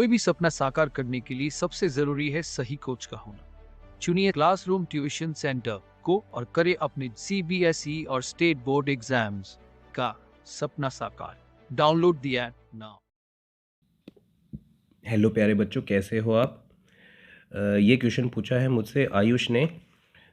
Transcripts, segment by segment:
कोई भी सपना साकार करने के लिए सबसे जरूरी है सही कोच का होना। चुनिए क्लासरूम ट्यूशन सेंटर को और करें अपने सीबीएसई और स्टेट बोर्ड एग्जाम्स का सपना साकार। डाउनलोड दिया नाउ। हेलो प्यारे बच्चों, कैसे हो आप? ये क्वेश्चन पूछा है मुझसे आयुष ने।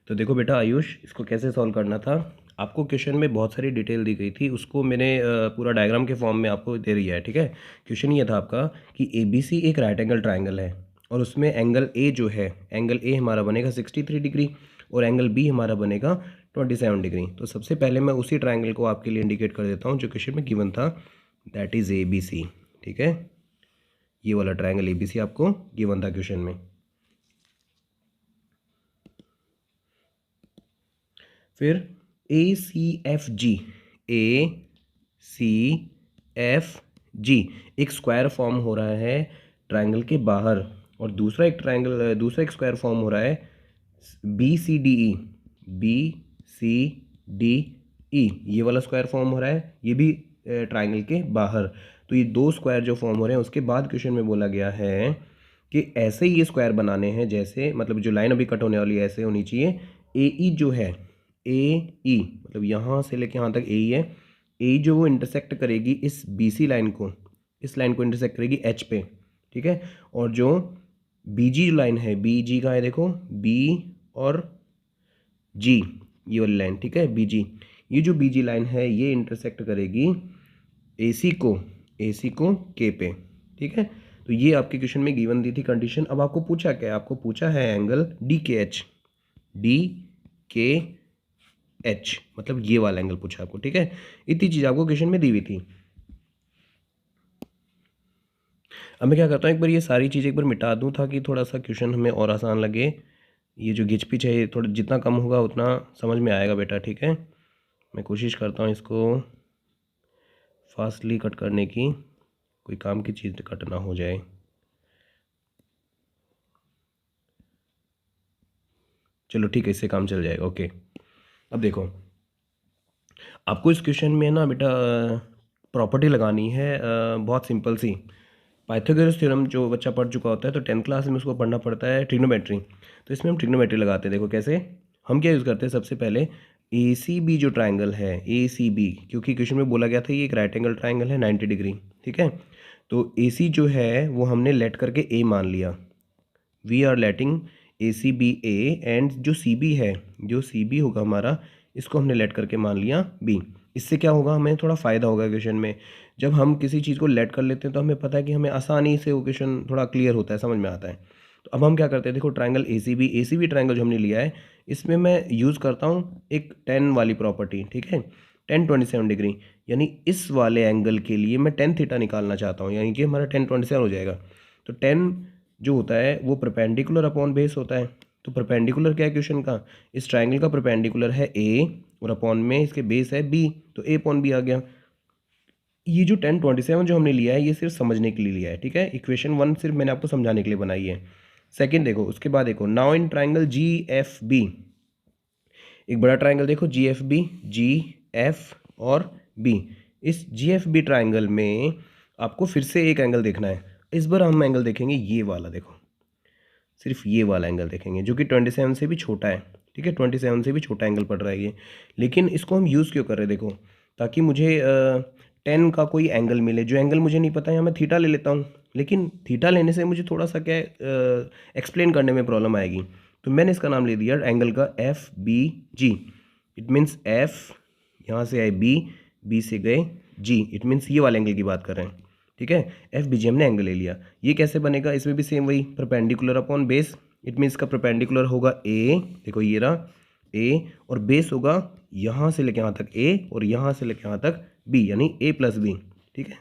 तो देखो बेटा आयुष, इसको कैसे सॉल्व करना था। आपको क्वेश्चन में बहुत सारी डिटेल दी गई थी, उसको मैंने पूरा डायग्राम के फॉर्म में आपको दे दिया है। ठीक है, क्वेश्चन ये था आपका कि ए बी सी एक राइट एंगल ट्राइंगल है और उसमें एंगल ए जो है, एंगल ए हमारा बनेगा 63 डिग्री और एंगल बी हमारा बनेगा 27 डिग्री। तो सबसे पहले मैं उसी ट्राइंगल को आपके लिए इंडिकेट कर देता हूँ जो क्वेश्चन में गिवन था, that is A B C. ठीक है, ये वाला ट्राइंगल एबीसी आपको गिवन था क्वेश्चन में। फिर ए सी एफ जी, ए सी एफ जी एक स्क्वायर फॉर्म हो रहा है ट्राइंगल के बाहर, और दूसरा एक स्क्वायर फॉर्म हो रहा है B C D E, B C D E, ये वाला स्क्वायर फॉर्म हो रहा है, ये भी ट्राइंगल के बाहर। तो ये दो स्क्वायर जो फॉर्म हो रहे हैं, उसके बाद क्वेश्चन में बोला गया है कि ऐसे ही ये स्क्वायर बनाने हैं, जैसे मतलब जो लाइन अभी कट होने वाली है ऐसे होनी चाहिए। ए ई जो है, ए ई मतलब यहाँ से लेके यहाँ तक ए ई है। ए जो वो इंटरसेक्ट करेगी इस बी सी लाइन को, इस लाइन को इंटरसेक्ट करेगी एच पे। ठीक है, और जो बी जी लाइन है, बी जी का है देखो, बी और जी, ये वाली लाइन। ठीक है, बी जी, ये जो बी जी लाइन है ये इंटरसेक्ट करेगी ए सी को के पे। ठीक है, तो ये आपके क्वेश्चन में गिवन दी थी कंडीशन। अब आपको पूछा क्या है, आपको पूछा है एंगल डी के एच, डी के एच मतलब ये वाला एंगल पूछा आपको। ठीक है, इतनी चीज़ आपको क्वेश्चन में दी हुई थी। अब मैं क्या करता हूँ, एक बार ये सारी चीज़ एक बार मिटा दूँ ताकि थोड़ा सा क्वेश्चन हमें और आसान लगे। ये जो घिच पिच है ये थोड़ा जितना कम होगा उतना समझ में आएगा बेटा। ठीक है, मैं कोशिश करता हूँ इसको फास्टली कट करने की, कोई काम की चीज़ कट ना हो जाए। चलो ठीक है, इससे काम चल जाएगा। ओके, अब देखो आपको इस क्वेश्चन में ना बेटा प्रॉपर्टी लगानी है, बहुत सिंपल सी। पाइथागोरस थ्योरम जो बच्चा पढ़ चुका होता है तो 10th क्लास में उसको पढ़ना पड़ता है, ट्रिग्नोमेट्री। तो इसमें हम ट्रिग्नोमेट्री लगाते हैं। देखो कैसे हम क्या यूज़ करते हैं, सबसे पहले ए सी बी जो ट्राइंगल है, ए सी बी, क्योंकि क्वेश्चन में बोला गया था ये एक राइट एंगल ट्राइंगल है 90 डिग्री। ठीक है, तो ए सी जो है वो हमने लेट करके ए मान लिया, we are letting A C B A, and जो सी बी है, जो सी बी होगा हमारा, इसको हमने लेट करके मान लिया बी। इससे क्या होगा, हमें थोड़ा फ़ायदा होगा क्वेश्चन में। जब हम किसी चीज़ को लेट कर लेते हैं तो हमें पता है कि हमें आसानी से वो क्वेश्चन थोड़ा क्लियर होता है, समझ में आता है। तो अब हम क्या करते हैं, देखो triangle A C B triangle जो हमने लिया है, इसमें मैं यूज़ करता हूँ एक 10 वाली प्रॉपर्टी। ठीक है, 10 27 डिग्री, यानी इस वाले एंगल के लिए मैं 10 थीटा निकालना चाहता हूँ, यानी कि हमारा 10 27 हो जाएगा। तो 10 जो होता है वो परपेंडिकुलर अपॉन बेस होता है। तो परपेंडिकुलर क्या है क्वेश्चन का, इस ट्राइंगल का परपेंडिकुलर है ए और अपॉन में इसके बेस है बी, तो ए अपॉन बी आ गया। ये जो 10 27 जो हमने लिया है ये सिर्फ समझने के लिए लिया है। ठीक है, इक्वेशन 1 सिर्फ मैंने आपको समझाने के लिए बनाई है। सेकंड देखो, उसके बाद देखो now in triangle G F B, एक बड़ा ट्राइंगल देखो G F B, G F और बी। इस जी एफ बी ट्राइंगल में आपको फिर से एक एंगल देखना है। इस बार हम एंगल देखेंगे ये वाला, देखो सिर्फ ये वाला एंगल देखेंगे जो कि 27 से भी छोटा है। ठीक है, 27 से भी छोटा एंगल पड़ रहा है ये, लेकिन इसको हम यूज़ क्यों कर रहे हैं, देखो ताकि मुझे 10 का कोई एंगल मिले। जो एंगल मुझे नहीं पता है मैं थीटा ले लेता हूँ, लेकिन थीटा लेने से मुझे थोड़ा सा क्या एक्सप्लेन करने में प्रॉब्लम आएगी। तो मैंने इसका नाम ले दिया एंगल का F B G. It means F यहाँ से आए बी, बी से गए जी, इट मीन्स ये वाले एंगल की बात कर रहे हैं। ठीक है, एफ बी जी हमने एंगल ले लिया। ये कैसे बनेगा, इसमें भी सेम वही perpendicular upon base. It means का परपेंडिकुलर होगा ए, देखो ये रहा ए, और बेस होगा यहाँ से लेके यहाँ तक ए और यहाँ से लेके यहाँ तक बी, यानी ए प्लस बी। ठीक है,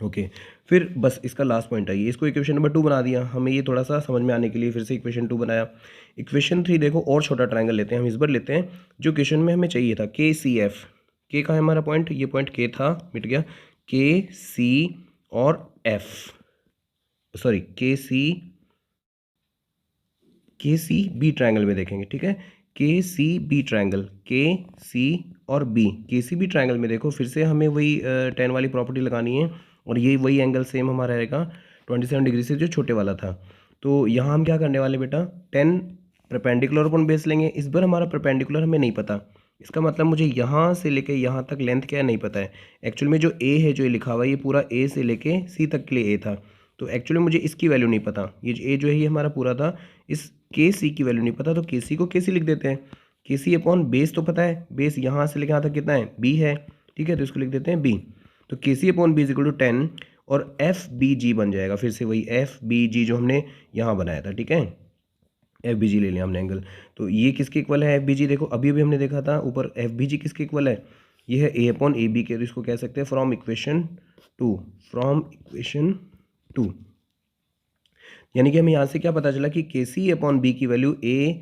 ओके। फिर बस इसका लास्ट पॉइंट आइए, इसको इक्वेशन नंबर 2 बना दिया हमें, ये थोड़ा सा समझ में आने के लिए फिर से इक्वेशन 2 बनाया। इक्वेशन 3 देखो और छोटा ट्राइंगल लेते हैं हम, इस बार लेते हैं जो क्वेश्चन में हमें चाहिए था, के सी एफ। के का है हमारा पॉइंट, ये पॉइंट के था, मिट गया। के सी और एफ, सॉरी के सी बी ट्राइंगल में देखेंगे। ठीक है, के सी बी ट्राइंगल, के सी और बी, के सी बी ट्राइंगल में देखो फिर से हमें वही 10 वाली प्रॉपर्टी लगानी है, और ये वही एंगल सेम हमारा रहेगा 27 डिग्री से जो छोटे वाला था। तो यहाँ हम क्या करने वाले बेटा, 10 परपेंडिकुलर अपॉन बेस लेंगे। इस बार हमारा परपेंडिकुलर हमें नहीं पता, इसका मतलब मुझे यहाँ से लेके यहाँ तक लेंथ क्या है नहीं पता है। एक्चुअल में जो ए है जो ये लिखा हुआ है ये पूरा ए से लेके सी तक के लिए ए था, तो एक्चुअली मुझे इसकी वैल्यू नहीं पता। ये ए जो है ये हमारा पूरा था, इस के सी की वैल्यू नहीं पता, तो के सी को के सी लिख देते हैं। के सी अपॉन बेस तो पता है, बेस यहाँ से लेके यहाँ तक कितना है, बी है, ठीक है, तो इसको लिख देते हैं बी। तो K C upon B is equal to 10 और एफ बी जी बन जाएगा, फिर से वही एफ बी जी जो हमने यहाँ बनाया था, ठीक है, एफ बी जी ले लिया हमने एंगल। तो ये किसके इक्वल है एफ बी जी, देखो अभी अभी हमने देखा था ऊपर एफ बी जी किसके इक्वल है, ये है ए अपॉन ए बी के, तो इसको कह सकते हैं फ्रॉम इक्वेशन 2, फ्रॉम इक्वेशन 2। यानी कि हमें यहाँ से क्या पता चला कि के सी अपॉन बी की value A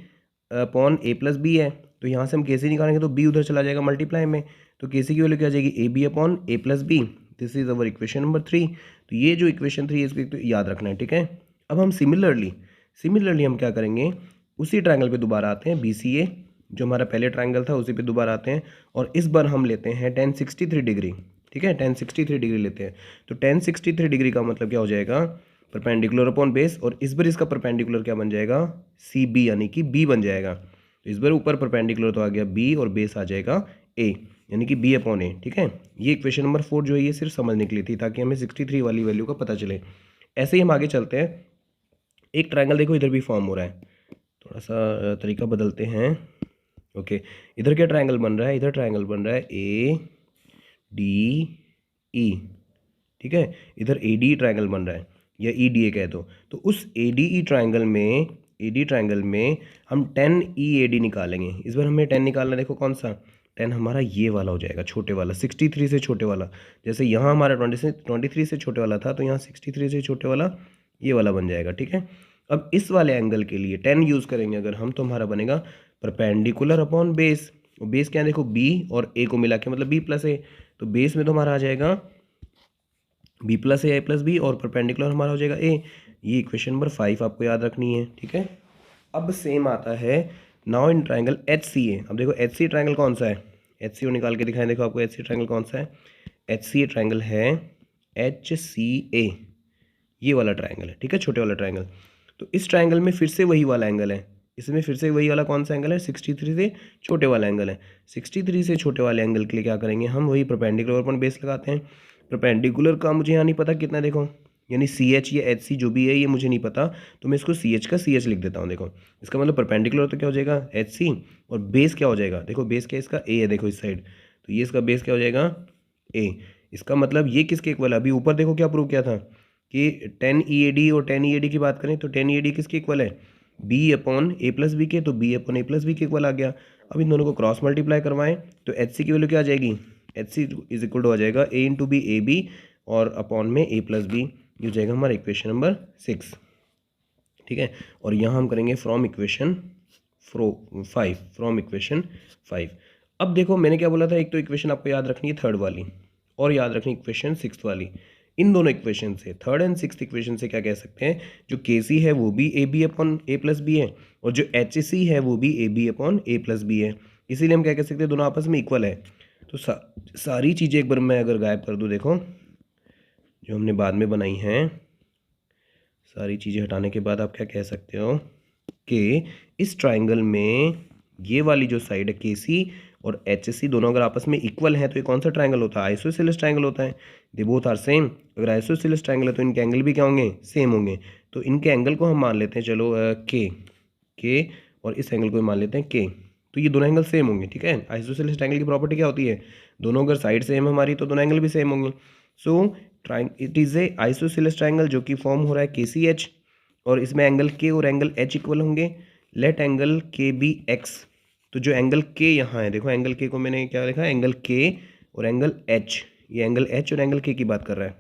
upon A plus B है, तो यहाँ से हम के सी निकालेंगे तो बी उधर चला जाएगा मल्टीप्लाई में, तो के सी की वैल्यू क्या आ जाएगी, A B upon A plus B. This is our equation number 3। तो ये जो इक्वेशन 3 है इसको तो याद रखना है, ठीक है। अब हम सिमिलरली हम क्या करेंगे, उसी ट्रायंगल पे दोबारा आते हैं, बी सी ए जो हमारा पहले ट्रायंगल था उसी पे दोबारा आते हैं, और इस बार हम लेते हैं 1063 डिग्री, ठीक है, 1063 डिग्री लेते हैं। तो 1063 डिग्री का मतलब क्या हो जाएगा, परपेंडिकुलर अपॉन बेस, और इस बार इसका परपेंडिकुलर क्या बन जाएगा, सी बी, यानी कि बी बन जाएगा। तो इस बार ऊपर परपेंडिकुलर तो आ गया बी और बेस आ जाएगा ए, यानी कि बी अपॉन ए, ठीक है। ये इक्वेशन नंबर 4 जो है ये सिर्फ समझने के लिए थी ताकि हमें 63 वाली वैल्यू का पता चले। ऐसे ही हम आगे चलते हैं, एक ट्रायंगल देखो इधर भी फॉर्म हो रहा है, थोड़ा सा तरीका बदलते हैं। ओके, इधर क्या ट्रायंगल बन रहा है, इधर ट्रायंगल बन रहा है ए डी ई, ठीक है, इधर ए डी ट्रायंगल बन रहा है या ई डी ए कह दो। तो उस ए डी ई ट्रायंगल में हम 10 ई ए डी निकालेंगे। इस बार हमें 10 निकालना, देखो कौन सा 10 हमारा ये वाला हो जाएगा, छोटे वाला, 63 से छोटे वाला। जैसे यहाँ हमारा 23 से छोटे वाला था, तो यहाँ 63 से छोटे वाला ये वाला बन जाएगा, ठीक है। अब इस वाले एंगल के लिए 10 यूज़ करेंगे अगर हम, तो हमारा बनेगा परपेंडिकुलर अपॉन बेस। बेस क्या है, देखो बी और ए को मिला के मतलब बी प्लस ए, तो बेस में तो हमारा आ जाएगा बी प्लस ए प्लस बी, और परपेंडिकुलर हमारा हो जाएगा ए। ये इक्वेशन नंबर 5 आपको याद रखनी है, ठीक है। अब सेम आता है now in triangle H C A. अब देखो एच सी ट्रायंगल कौन सा है, एच सी ओ निकाल के दिखाएं, देखो आपको एच सी ट्रायंगल कौन सा है, एच सी ए ट्रायंगल है एच सी ए, ये वाला ट्रायंगल है, ठीक है, छोटे वाला ट्रायंगल। तो इस ट्रायंगल में फिर से वही वाला एंगल है, इसमें फिर से वही वाला कौन सा एंगल है, 63 से छोटे वाला एंगल है। 63 से छोटे वाले एंगल के लिए क्या करेंगे हम, वही परपेंडिकुलर अपॉन बेस लगाते हैं। परपेंडिकुलर का मुझे यहाँ नहीं पता कितना, देखो यानी सी एच या एच सी जो भी है ये मुझे नहीं पता, तो मैं इसको सी एच का सी एच लिख देता हूँ। देखो इसका मतलब परपेंडिकुलर तो क्या हो जाएगा एच सी, और बेस क्या हो जाएगा, देखो बेस क्या इसका ए है, देखो इस साइड, तो ये इसका बेस क्या हो जाएगा ए। इसका मतलब ये किसके इक्वल है, अभी ऊपर देखो क्या प्रूव किया था कि 10 ई ए डी और 10 ई ए डी की बात करें तो 10 ई ए डी किसके इक्वल है, B upon A plus B के, तो B upon A plus B के इक्वल आ गया। अब इन दोनों को क्रॉस मल्टीप्लाई करवाएं तो एच सी की वैल्यू क्या आ जाएगी, H C is equal to आ जाएगा A into B A B, और अपॉन में ए प्लस बी, ये हो जाएगा हमारा इक्वेशन नंबर 6, ठीक है। और यहाँ हम करेंगे फ्रॉम इक्वेशन 5, फ्रॉम इक्वेशन 5। अब देखो मैंने क्या बोला था, एक तो इक्वेशन आपको याद रखनी है थर्ड वाली, और याद रखनी इक्वेशन 6 वाली। इन दोनों इक्वेशन से, थर्ड एंड सिक्स इक्वेशन से क्या कह सकते हैं, जो के सी है वो भी A B upon A plus B है, और जो एच सी है वो भी A B upon A plus B है। इसीलिए हम क्या कह सकते हैं, दोनों आपस में इक्वल है। तो सारी चीज़ें एक बार मैं अगर गायब कर दूँ, देखो जो हमने बाद में बनाई हैं सारी चीज़ें हटाने के बाद आप क्या कह सकते हो कि इस ट्राइंगल में ये वाली जो साइड है के सी और एच सी दोनों अगर आपस में इक्वल हैं तो ये कौन सा ट्राइंगल होता है, आइसोसेलेस ट्राइंगल होता है। They both are same. अगर आइसोसेलेस ट्राइंगल है तो इनके एंगल भी क्या होंगे, सेम होंगे। तो इनके एंगल को हम मान लेते हैं चलो के और इस एंगल को मान लेते हैं के, तो ये दोनों एंगल सेम होंगे, ठीक है। आइसोसेलेस ट्राइंगल की प्रॉपर्टी क्या होती है, दोनों अगर साइड सेम है हमारी तो दोनों एंगल भी सेम होंगे। So it is a isosceles triangle जो कि फॉर्म हो रहा है के सी एच, और इसमें एंगल के और एंगल एच इक्वल होंगे। लेट एंगल के बी एक्स, तो जो एंगल के यहाँ है, देखो एंगल के को मैंने क्या लिखा है, एंगल के और एंगल एच, ये एंगल एच और एंगल के की बात कर रहा है।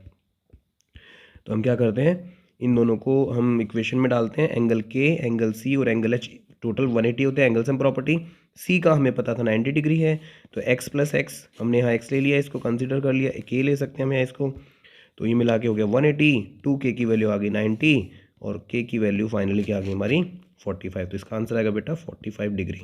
तो हम क्या करते हैं, इन दोनों को हम इक्वेशन में डालते हैं, एंगल के, एंगल सी और एंगल एच टोटल 180 होते हैं। एंगल सम प्रॉपर्टी, सी का हमें पता था 90 डिग्री है, तो एक्स प्लस एक्स हमने यहाँ एक्स ले लिया, इसको कंसिडर कर लिया, के ले सकते हैं हम यहाँ इसको, तो ये मिला के हो गया 180। 2k की वैल्यू आ गई 90 और k की वैल्यू फाइनली क्या आ गई हमारी 45। तो इसका आंसर आएगा बेटा 45 डिग्री।